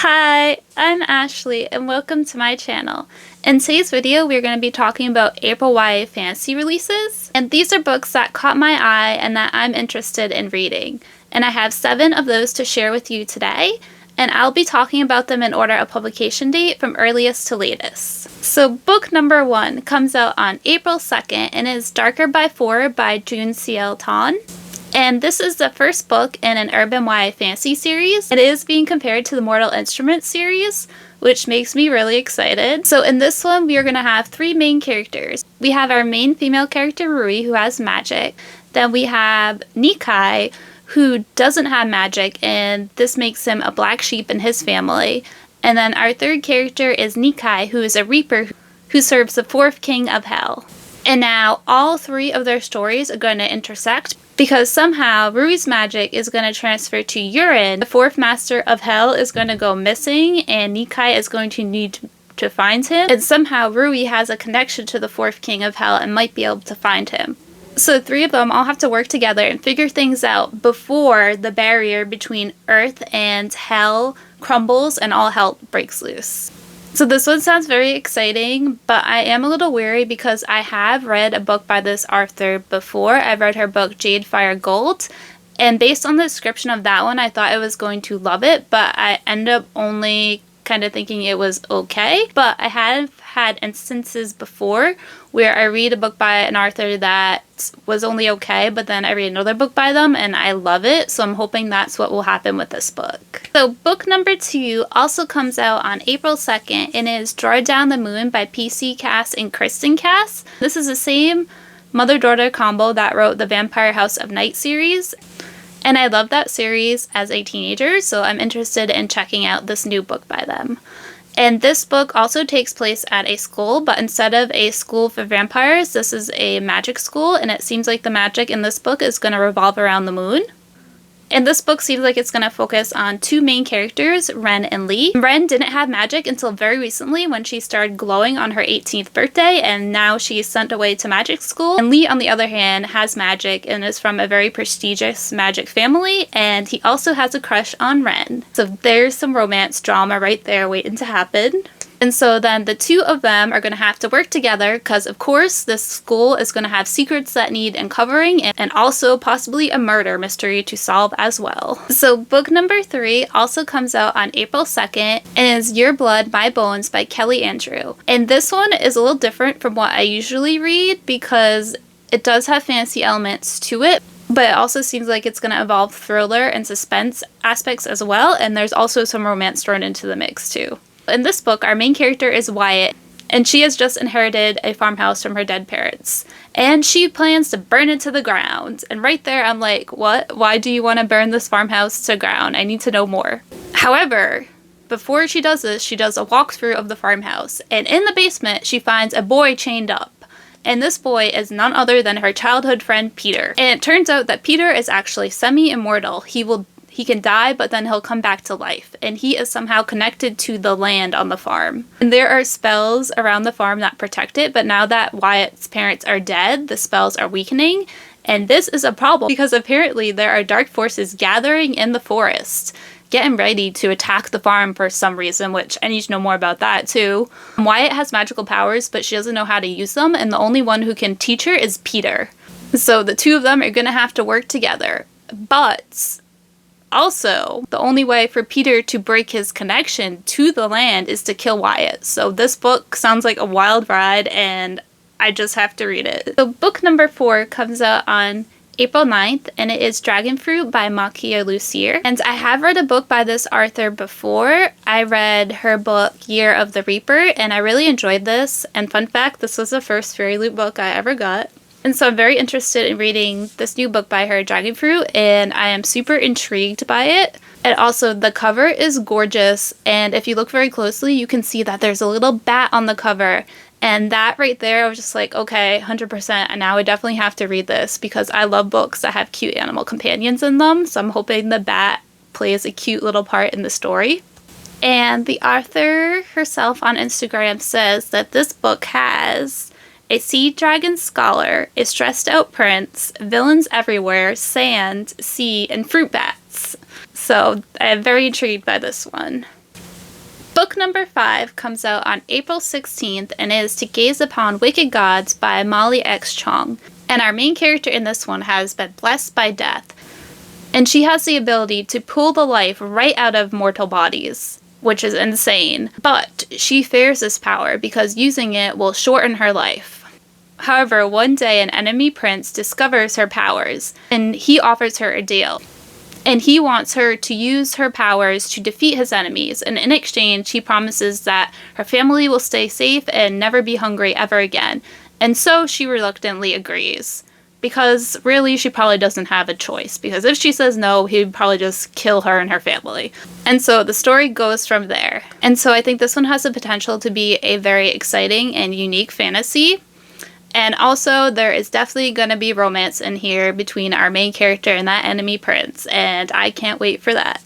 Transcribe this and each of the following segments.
Hi, I'm Ashley and welcome to my channel. In today's video, we're going to be talking about April YA fantasy releases, and these are books that caught my eye and that I'm interested in reading. And I have 7 of those to share with you today, and I'll be talking about them in order of publication date from earliest to latest. So book number 1 comes out on April 2nd and is Darker by 4 by Jun C.L. Tan. And this is the first book in an urban YA fantasy series. It is being compared to the Mortal Instruments series, which makes me really excited. So in this one, we are going to have 3 main characters. We have our main female character, Rui, who has magic. Then we have Nikai, who doesn't have magic, and this makes him a black sheep in his family. And then our third character is Nikai, who is a reaper who serves the 4th king of hell. And now all 3 of their stories are going to intersect because somehow Rui's magic is going to transfer to Urin. The 4th master of hell is going to go missing and Nikai is going to need to find him. And somehow Rui has a connection to the 4th king of hell and might be able to find him. So the 3 of them all have to work together and figure things out before the barrier between earth and hell crumbles and all hell breaks loose. So this one sounds very exciting, but I am a little weary because I have read a book by this author before. I've read her book Jade, Fire, Gold, and based on the description of that one, I thought I was going to love it, but I ended up only kind of thinking it was okay. But I have had instances before where I read a book by an author that was only okay, but then I read another book by them and I love it, so I'm hoping that's what will happen with this book. So book number 2 also comes out on April 2nd and is Draw Down the Moon by PC Cass and Kristin Cass. This is the same mother-daughter combo that wrote the Vampire House of Night series. And I loved that series as a teenager, so I'm interested in checking out this new book by them. And this book also takes place at a school, but instead of a school for vampires, this is a magic school, and it seems like the magic in this book is going to revolve around the moon. And this book seems like it's going to focus on 2 main characters, Ren and Lee. Ren didn't have magic until very recently when she started glowing on her 18th birthday, and now she's sent away to magic school. And Lee, on the other hand, has magic and is from a very prestigious magic family, and he also has a crush on Ren. So there's some romance drama right there waiting to happen. And so then the 2 of them are going to have to work together because, of course, this school is going to have secrets that need uncovering and also possibly a murder mystery to solve as well. So book number 3 also comes out on April 2nd and is Your Blood, My Bones by Kelly Andrew. And this one is a little different from what I usually read because it does have fantasy elements to it, but it also seems like it's going to involve thriller and suspense aspects as well, and there's also some romance thrown into the mix too. In this book, our main character is Wyatt, and she has just inherited a farmhouse from her dead parents. And she plans to burn it to the ground. And right there, I'm like, what? Why do you want to burn this farmhouse to the ground? I need to know more. However, before she does this, she does a walkthrough of the farmhouse. And in the basement, she finds a boy chained up. And this boy is none other than her childhood friend, Peter. And it turns out that Peter is actually semi-immortal. He can die, but then he'll come back to life, and he is somehow connected to the land on the farm. And there are spells around the farm that protect it, but now that Wyatt's parents are dead, the spells are weakening, and this is a problem because apparently there are dark forces gathering in the forest, getting ready to attack the farm for some reason, which I need to know more about that too. Wyatt has magical powers, but she doesn't know how to use them, and the only one who can teach her is Peter. So the 2 of them are going to have to work together, but also, the only way for Peter to break his connection to the land is to kill Wyatt. So this book sounds like a wild ride and I just have to read it. So book number 4 comes out on April 9th and it is Dragonfruit by Makiia Lucier. And I have read a book by this author before. I read her book Year of the Reaper and I really enjoyed this. And fun fact, this was the first Fairy Loot book I ever got. And so I'm very interested in reading this new book by her, Dragonfruit, and I am super intrigued by it. And also, the cover is gorgeous, and if you look very closely, you can see that there's a little bat on the cover. And that right there, I was just like, okay, 100%, and now I definitely have to read this because I love books that have cute animal companions in them, so I'm hoping the bat plays a cute little part in the story. And the author herself on Instagram says that this book has a sea dragon scholar, a stressed out prince, villains everywhere, sand, sea, and fruit bats. So I am very intrigued by this one. Book number 5 comes out on April 16th and is To Gaze Upon Wicked Gods by Molly X. Chang. And our main character in this one has been blessed by death. And she has the ability to pull the life right out of mortal bodies, which is insane. But she fears this power because using it will shorten her life. However, one day an enemy prince discovers her powers, and he offers her a deal. And he wants her to use her powers to defeat his enemies, and in exchange he promises that her family will stay safe and never be hungry ever again. And so she reluctantly agrees. Because really she probably doesn't have a choice, because if she says no, he'd probably just kill her and her family. And so the story goes from there. And so I think this one has the potential to be a very exciting and unique fantasy. And also, there is definitely going to be romance in here between our main character and that enemy prince, and I can't wait for that.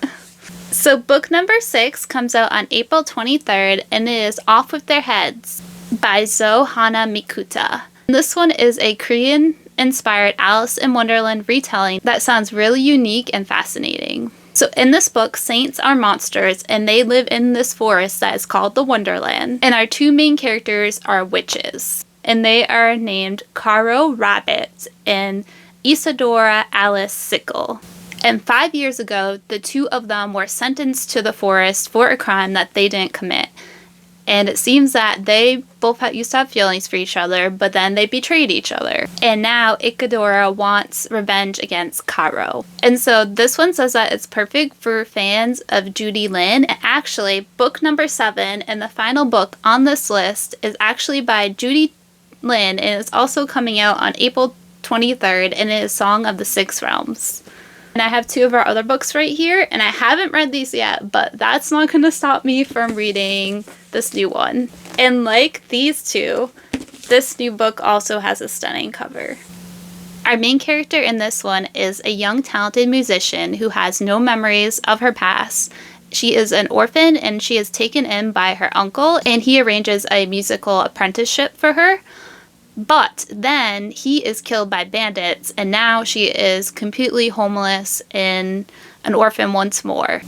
So book number 6 comes out on April 23rd, and it is Off With Their Heads by Hana Mikuta. This one is a Korean-inspired Alice in Wonderland retelling that sounds really unique and fascinating. So in this book, saints are monsters, and they live in this forest that is called the Wonderland, and our 2 main characters are witches. And they are named Caro Rabbit and Isadora Alice Sickle. And 5 years ago, the 2 of them were sentenced to the forest for a crime that they didn't commit. And it seems that they both used to have feelings for each other, but then they betrayed each other. And now Isadora wants revenge against Caro. And so this one says that it's perfect for fans of Judy Lynn. And actually, book number 7 and the final book on this list is actually by Judy Lynn, and it's also coming out on April 23rd, and it is Song of the Six Realms. And I have 2 of our other books right here, and I haven't read these yet, but that's not going to stop me from reading this new one. And like these 2, this new book also has a stunning cover. Our main character in this one is a young talented musician who has no memories of her past. She is an orphan, and she is taken in by her uncle, and he arranges a musical apprenticeship for her. But then he is killed by bandits, and now she is completely homeless and an orphan once more.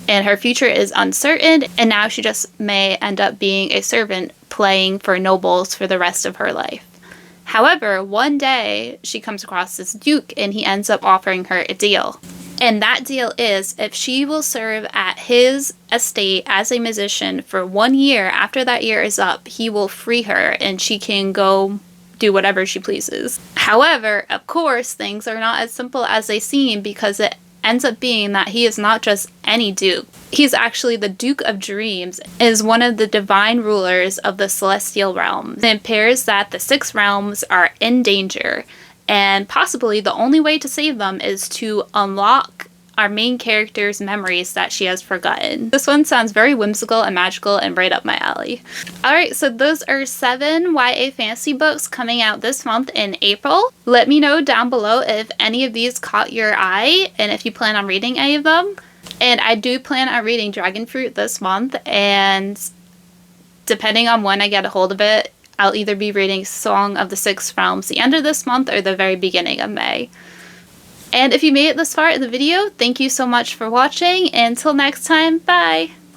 And her future is uncertain, and now she just may end up being a servant playing for nobles for the rest of her life. However, one day she comes across this duke, and he ends up offering her a deal. And that deal is, if she will serve at his estate as a musician for 1 year, after that year is up, he will free her and she can go do whatever she pleases. However, of course, things are not as simple as they seem, because it ends up being that he is not just any duke. He's actually the Duke of Dreams, is one of the divine rulers of the celestial realms. It appears that the 6 realms are in danger, and possibly the only way to save them is to unlock our main character's memories that she has forgotten. This one sounds very whimsical and magical and right up my alley. Alright, so those are 7 YA fantasy books coming out this month in April. Let me know down below if any of these caught your eye and if you plan on reading any of them. And I do plan on reading Dragonfruit this month, and depending on when I get a hold of it, I'll either be reading Song of the Six Realms the end of this month or the very beginning of May. And if you made it this far in the video, thank you so much for watching. Until next time, bye!